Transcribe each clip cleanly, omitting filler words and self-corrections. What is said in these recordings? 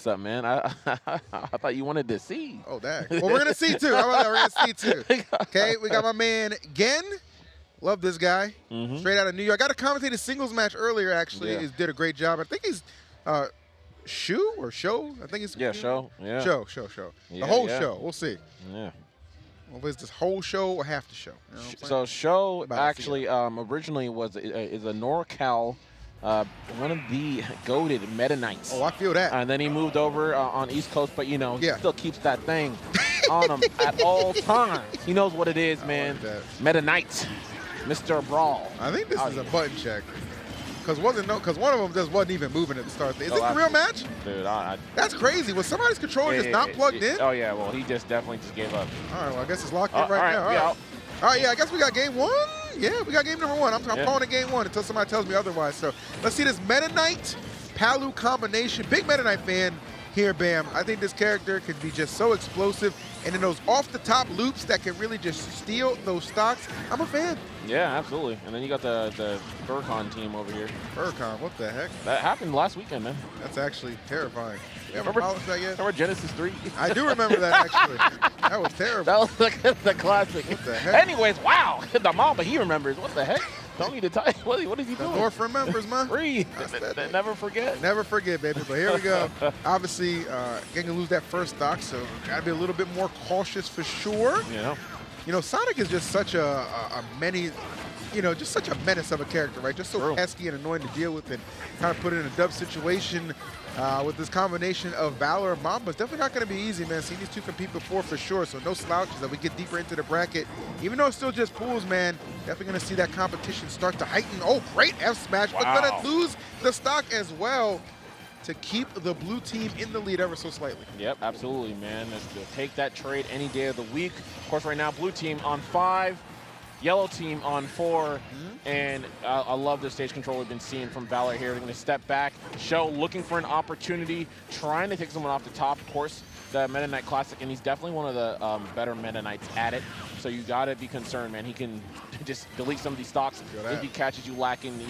mix up, man. I I thought you wanted to see. Oh, dang. Well, we're going to see, too. How about that? We're going to see, too. Okay, we got my man, Gen. Love this guy. Straight out of New York. I got to commentate a singles match earlier, actually. Yeah. He did a great job. I think he's Shoe or Show? I think it's Show. Yeah. Show. Yeah, The whole yeah. show. We'll see. Yeah. Well, is this whole show or half the show? You know what I'm saying? So Show About to see actually originally is a NorCal, one of the goated Meta Knights. Oh, I feel that. And then he moved over on East Coast, but he Yeah. still keeps that thing on him at all times. He knows what it is, man. like that. Meta Knight, Mr. Brawl. I think this is a button check. Because one of them just wasn't even moving at the start. Is it a real match? Dude, That's crazy. Was somebody's controller just not plugged in? Oh, yeah. Well, he definitely just gave up. All right, well, I guess it's locked in All right now. we out. All right, yeah, I guess we got game one. Yeah, we got game number one. I'm calling it game one until somebody tells me otherwise. So let's see this Meta Knight Palu combination. Big Meta Knight fan here, Bam. I think this character can be just so explosive. And in those off-the-top loops that can really just steal those stocks, I'm a fan. Yeah, absolutely. And then you got the Burcon team over here. Burcon, what the heck? That happened last weekend, man. That's actually terrifying. You haven't Remember, polished that yet? remember Genesis 3? I do remember that, actually. That was terrible. That was the classic. What the heck? Anyways, wow. The Mamba, he remembers. What the heck? Don't need to tell you. What is he The doing? North remembers, man. Breathe. Never forget. Never forget, baby. But here we go. Obviously, getting to lose that first stock, so got to be a little bit more cautious for sure. Yeah. You know, Sonic is just such just such a menace of a character, right? Just so True. pesky and annoying to deal with and kind of put it in a dub situation with this combination of VaLoR and Mamba. It's definitely not going to be easy, man. Seeing these two compete before for sure, so no slouches as we get deeper into the bracket. Even though it's still just pools, man, definitely going to see that competition start to heighten. Oh, great F smash, but going to lose the stock as well to keep the blue team in the lead ever so slightly. Yep, absolutely, man. Let's take that trade any day of the week. Of course, right now, blue team on 5. Yellow team on 4, and I love the stage control we've been seeing from VaLoR here. They're going to step back, Show looking for an opportunity, trying to take someone off the top. Of course, the Meta Knight Classic, and he's definitely one of the better Meta Knights at it. So you got to be concerned, man. He can just delete some of these stocks if he catches you lacking,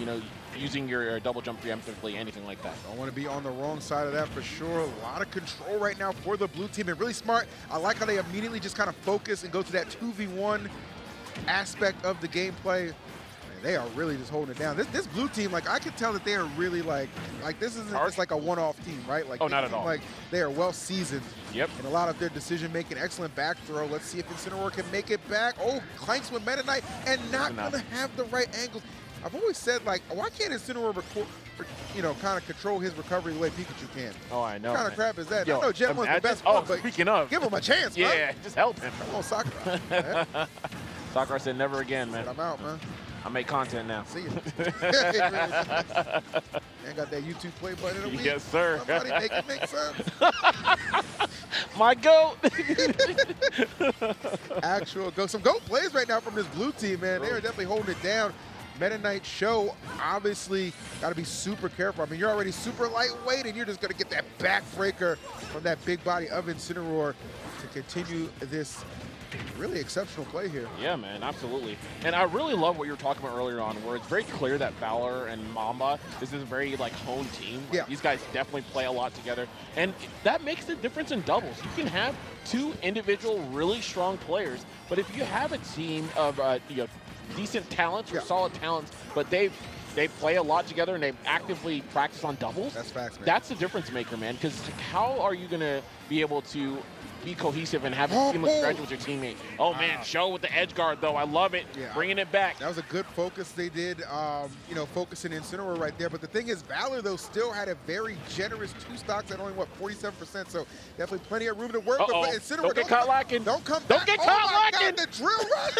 using your double jump preemptively, anything like that. I want to be on the wrong side of that for sure. A lot of control right now for the blue team, and really smart. I like how they immediately just kind of focus and go to that 2v1 aspect of the gameplay. Man, they are really just holding it down. This blue team, like, I can tell that they are really like this isn't just like a one-off team, right? Like, not at all. Like, they are well seasoned. Yep. In a lot of their decision making. Excellent back throw. Let's see if Incineroar can make it back. Oh, clanks with Meta Knight and not gonna have the right angles. I've always said, like, why can't Incineroar kind of control his recovery the way Pikachu can? Oh, I know. What kind of crap is that? Yo, I know Jet was the best oh, one, but speaking of, give him a chance, man. yeah, just help him. Come on, Sakura. Sakura said never again, man. I'm out, man. I make content now. See you. Man got that YouTube play button in a week. Yes, sir. Somebody make it make sense. My goat. Some GOAT plays right now from this blue team, man. They are definitely holding it down. Meta Knight Show, obviously, got to be super careful. I mean, you're already super lightweight, and you're just going to get that backbreaker from that big body of Incineroar to continue this really exceptional play here. Yeah, man, absolutely. And I really love what you were talking about earlier on, where it's very clear that VaLoR and Mamba, this is a very, honed team. Yeah. These guys definitely play a lot together. And that makes the difference in doubles. You can have 2 individual really strong players, but if you have a team of decent talents or solid talents, but they play a lot together and they actively practice on doubles. That's facts, man. That's the difference maker, man. Because how are you gonna be able to be cohesive and have a seamless stretch with your teammate? Oh man, Show with the edge guard though. I love it. Yeah. Bringing it back. That was a good focus they did, focusing Incineroar right there. But the thing is, VaLoR, though, still had a very generous 2 stocks at only, 47%. So definitely plenty of room to work. But Incineroar, don't get caught lacking. Don't come Don't back. get caught lacking. God, the drill rush,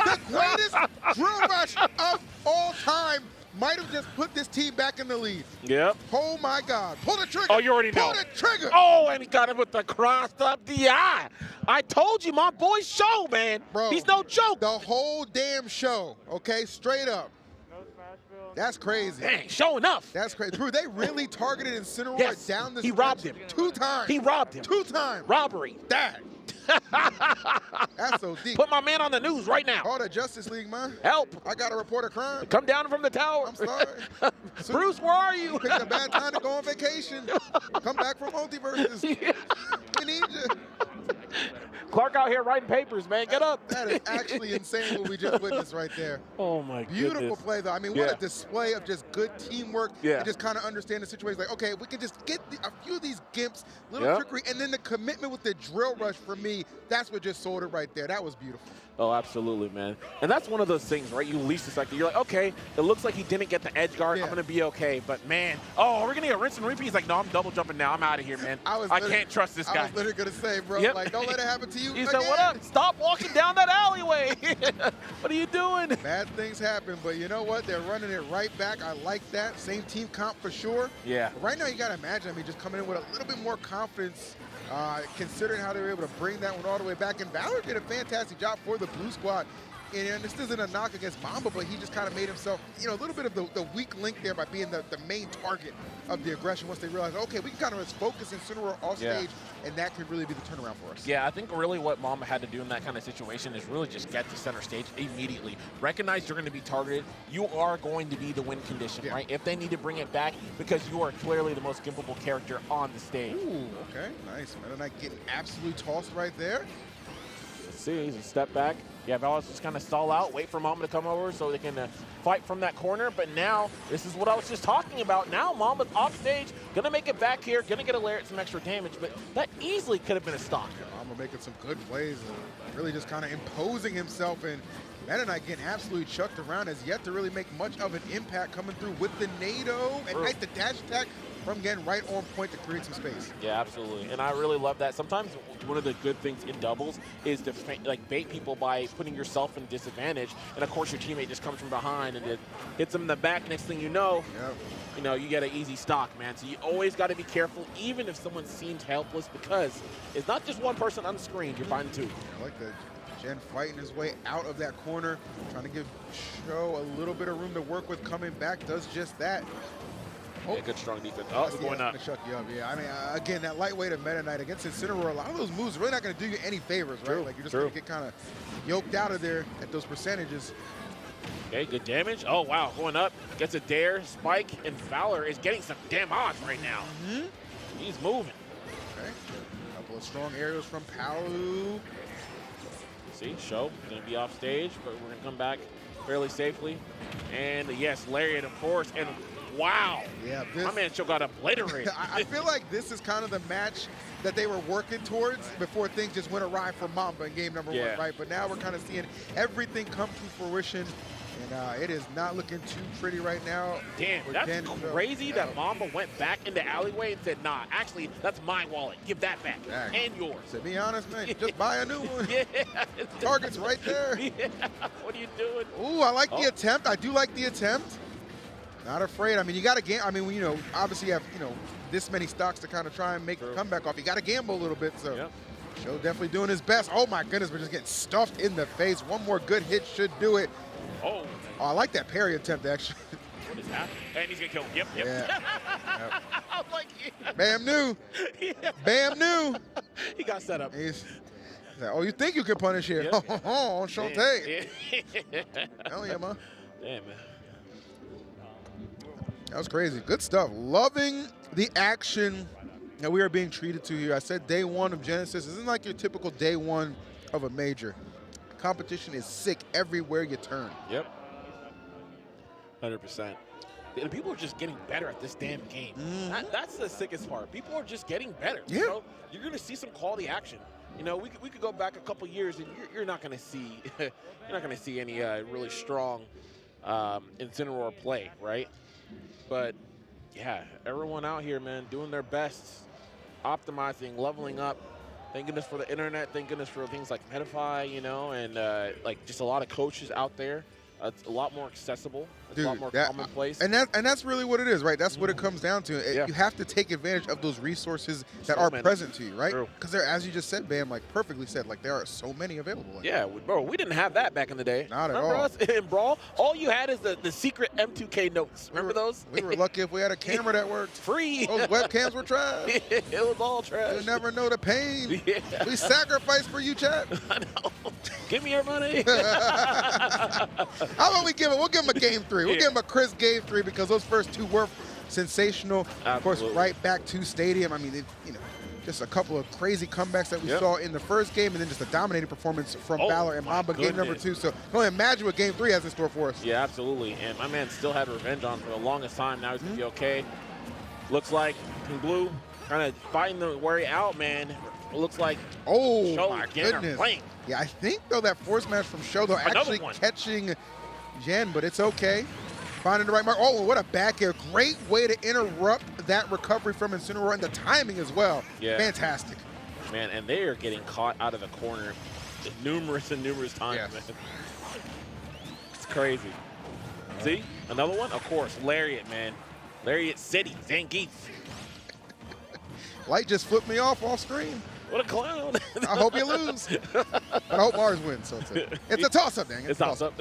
the greatest drill rush of all time, might have just put this team back in the lead. Yep. Oh my God. Pull the trigger. Oh, you already know. Pull the trigger. Oh, and he got him with the crossed up DI. I told you, my boy Show, man. Bro, he's no joke. The whole damn show, okay? Straight up. That's crazy. Dang, Show enough. That's crazy. Bro, they really targeted Incineroar down the he robbed him. 2 times. He robbed him. 2 times. Robbery. That. That's so deep. Put my man on the news right now. Call the Justice League, man. Help. I got to report a crime. Come down from the tower. I'm sorry. Bruce, where are you? You picked a bad time to go on vacation. Come back from multiverses. Yeah. We need you. Clark out here writing papers, man. Get up. That is actually insane what we just witnessed right there. Oh, my Beautiful goodness. play, though. I mean, what a display of just good teamwork and just kind of understand the situation. Like, okay, we can just get a few of these gimps, little trickery, and then the commitment with the drill rush for me, that's what just sold it right there. That was beautiful. Oh, absolutely, man. And that's one of those things, right? You least suspect it. You're like, okay, it looks like he didn't get the edge guard. I'm going to be okay. But, man, we're going to get a rinse and repeat. He's like, no, I'm double jumping now. I'm out of here, man. I can't trust this guy. I was literally going to say, bro, like, don't let it happen to you He again. said, what up? Stop walking down that alleyway. What are you doing? Bad things happen, but you know what? They're running it right back. I like that. Same team comp for sure. Yeah. But right now, you got to imagine, I mean, just coming in with a little bit more confidence, considering how they were able to bring that one all the way back. And VaLoR did a fantastic job for the Blue Squad. And this isn't a knock against Mamba, but he just kind of made himself, you know, a little bit of the weak link there by being the main target of the aggression once they realized, okay, we can kind of just focus Incineroar off stage, and that could really be the turnaround for us. Yeah, I think really what Mamba had to do in that kind of situation is really just get to center stage immediately. Recognize you're going to be targeted. You are going to be the win condition, right? If they need to bring it back, because you are clearly the most gimpable character on the stage. Ooh, okay, nice. Meta Knight getting absolutely tossed right there. Let's see, he's a step back. Yeah, VaLoR's just kind of stall out, wait for Mamba to come over so they can fight from that corner. But now, this is what I was just talking about. Now Mamba's off stage, gonna make it back here, gonna get a layer, some extra damage, but that easily could have been a stock. Mamba making some good plays and really just kind of imposing himself, and Meta Knight getting absolutely chucked around, has yet to really make much of an impact coming through with the NATO and nice the dash attack from getting right on point to create some space. Yeah, absolutely. And I really love that. Sometimes one of the good things in doubles is to bait people by putting yourself in disadvantage. And of course your teammate just comes from behind and it hits them in the back. Next thing you know, you get an easy stock, man. So you always got to be careful, even if someone seems helpless, because it's not just one person on the screen. You're finding two. I like that. Jen fighting his way out of that corner, trying to give Cho a little bit of room to work with. Coming back does just that. Yeah, good strong defense. Oh, it's going up. Shut you up, yeah. I mean, again, that lightweight of Meta Knight against Incineroar, a lot of those moves are really not going to do you any favors, right? Like, you're just going to get kind of yoked out of there at those percentages. Okay, good damage. Oh, wow, going up. Gets a dare, spike, and VaLoR is getting some damn odds right now. He's moving. Okay, a couple of strong aerials from Palu. See, Show going to be off stage, but we're going to come back fairly safely. And yes, Lariat, of course, and wow. Yeah, my man Show got obliterated. I feel like this is kind of the match that they were working towards before things just went awry for Mamba in game number 1, right? But now we're kind of seeing everything come to fruition, and it is not looking too pretty right now. Damn, that's crazy that Mamba went back into alleyway and said, nah, actually, that's my wallet. Give that back. And yours. To be honest, man, just buy a new one. Target's right there. What are you doing? Ooh, I like the attempt. I do like the attempt. Not afraid. I mean, you got to gamble. I mean, obviously you have, this many stocks to kind of try and make a comeback off. You got to gamble a little bit. So Show definitely doing his best. Oh, my goodness. We're just getting stuffed in the face. One more good hit should do it. Oh, I like that parry attempt, actually. What is happening? And he's going to kill him. Yep. I was like, Bam knew. Bam knew. He got set up. He's like, oh, you think you can punish here? On Shantae. Hell yeah, man. Damn, man. That was crazy. Good stuff. Loving the action that we are being treated to here. I said day 1 of Genesis. This isn't like your typical day 1 of a major. Competition is sick everywhere you turn. Yep. 100%. And people are just getting better at this damn game. That's the sickest part. People are just getting better. Yeah. You're going to see some quality action. We could go back a couple years and you're not going to see any really strong Incineroar play, right? But yeah, everyone out here, man, doing their best, optimizing, leveling up. Thank goodness for the internet. Thank goodness for things like Medify, and like just a lot of coaches out there It's a lot more accessible. It's Dude, a lot more commonplace. And that's really what it is, right? That's what it comes down to. Yeah. You have to take advantage of those resources that So are many. present to you, right? True. Because there, as you just said, Bam, like perfectly said, like there are so many available. Like, Yeah, bro, we didn't have that back in the day. Not at Remember all. us in Brawl? All you had is the secret M2K notes. Remember those? We were lucky if we had a camera that worked. Free. Those webcams were trash. It was all trash. You never know the pain. Yeah. We sacrificed for you, chat. I know. Give me your money. How about we give it? We'll give him a game 3. We'll Yeah. give him a crisp game 3 because those first 2 were sensational. Of course, Absolutely. right back to Stadium. I mean, just a couple of crazy comebacks that we Yep. saw in the first game, and then just a dominating performance from Oh, VaLoR and my Mamba game number goodness. 2. So, only imagine what game 3 has in store for us. Yeah, absolutely. And my man still had revenge on for the longest time. Now he's going to be okay. Looks like Team Blue kind of fighting the way out, man. It looks like Oh, Show my again are goodness. playing. Yeah, I think, though, that force smash from Show, though, Another actually one. catching Jen, but it's okay. Finding the right mark. Oh, what a back air. Great way to interrupt that recovery from Incineroar, and the timing as well. Yeah. Fantastic. Man, and they are getting caught out of the corner numerous and numerous times, Yes. man. It's crazy. See? Another one? Of course. Lariat, man. Lariat City. Zangief. Light just flipped me off screen. What a clown. I hope you lose. But I hope Mars wins. So it's a toss-up, dang it. It's awesome.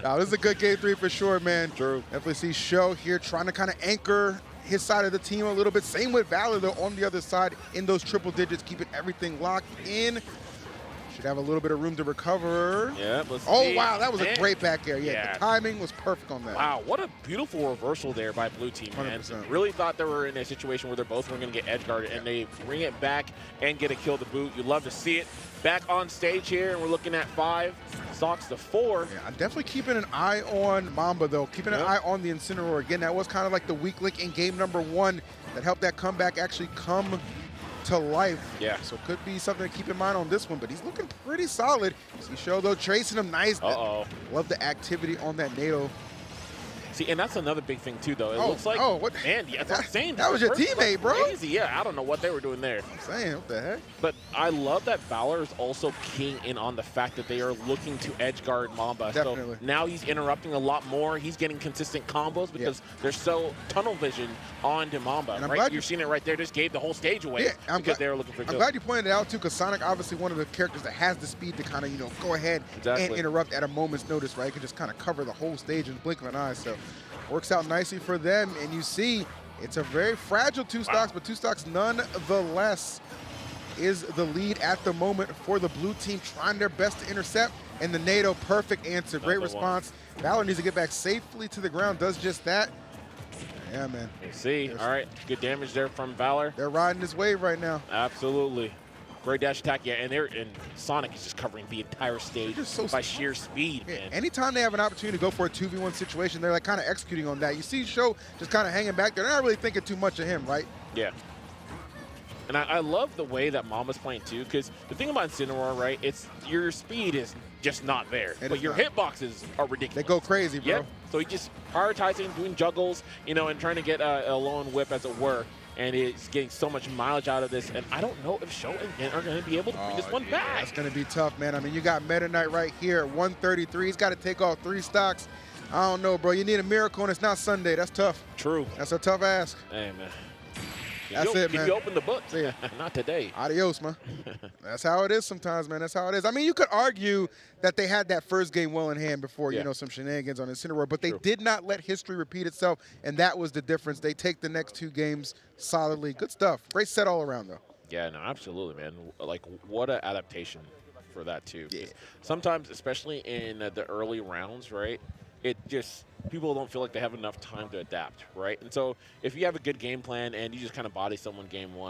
Now, this is a good game 3 for sure, man. True. Definitely see Show here trying to kind of anchor his side of the team a little bit. Same with VaLoR, though, on the other side in those triple digits, keeping everything locked in. Should have a little bit of room to recover. Yeah, let's Oh, see. wow, that was a Man. great back air. Yeah, Yeah. the timing was perfect on that. Wow, what a beautiful reversal there by Blue Team, man. 100%. Really thought they were in a situation where they're both going to get edge guarded, and they bring it back and get a kill to boot. You'd love to see it. Back on stage here, and we're looking at 5. Stocks to 4. Yeah, I'm definitely keeping an eye on Mamba, though. Keeping an Yep. eye on the Incineroar. Again, that was kind of like the weak link in game number 1 that helped that comeback actually come to life. Yeah. So could be something to keep in mind on this one, but he's looking pretty solid. See Show, though, tracing him nice. Uh-oh. Love the activity on that NATO. See, and that's another big thing, too, though. It looks like, what? man, yeah, that's what I'm saying. That was your First looked teammate, bro. Crazy. Yeah, I don't know what they were doing there. I'm saying, what the heck? But I love that VaLoR is also keying in on the fact that they are looking to edge guard Mamba. Definitely. So now he's interrupting a lot more. He's getting consistent combos because they're so tunnel vision onto Mamba. And I'm Right? glad You're seeing it right there. Just gave the whole stage away Yeah, because they were looking for I'm kills. glad you pointed it out, too, because Sonic, obviously one of the characters that has the speed to kind of, go ahead and Exactly. interrupt at a moment's notice, right? He can just kind of cover the whole stage in the blink of an eye. So works out nicely for them. And you see, it's a very fragile 2 stocks, but 2 stocks nonetheless is the lead at the moment for the blue team, trying their best to intercept. And the NATO, perfect answer, great Another one. response. VaLoR needs to get back safely to the ground, does just that. Yeah, man. We'll see. All right, good damage there from VaLoR. They're riding this wave right now. Absolutely. Great dash attack, yeah, and Sonic is just covering the entire stage They're just so by sheer speed, Yeah, man. anytime they have an opportunity to go for a 2v1 situation, they're like kind of executing on that. You see Show just kind of hanging back there. They're not really thinking too much of him, right? Yeah. And I love the way that Mamba's playing too, because the thing about Incineroar, right, it's your speed is just not there, It but is your not. hitboxes are ridiculous. They go crazy, bro. Yeah. So he just prioritizing, doing juggles, and trying to get a lone whip, as it were. And it's getting so much mileage out of this. And I don't know if Show and Gen are going to be able to bring this one Yeah, back. that's going to be tough, man. I mean, you got Meta Knight right here at 133. He's got to take off 3 stocks. I don't know, bro. You need a miracle, and it's not Sunday. That's tough. True. That's a tough ask. Hey, man. That's it, Can man. you open the books? See ya. Not today. Adios, man. That's how it is sometimes, man. That's how it is. I mean, you could argue that they had that first game well in hand before, Yeah. some shenanigans on Incineroar, but they True. did not let history repeat itself, and that was the difference. They take the next 2 games solidly. Good stuff. Great set all around, though. Yeah, no, absolutely, man. Like, what an adaptation for that, too. 'Cause Yeah. sometimes, especially in the early rounds, right, it just, people don't feel like they have enough time to adapt, right? And so if you have a good game plan and you just kind of body someone game 1,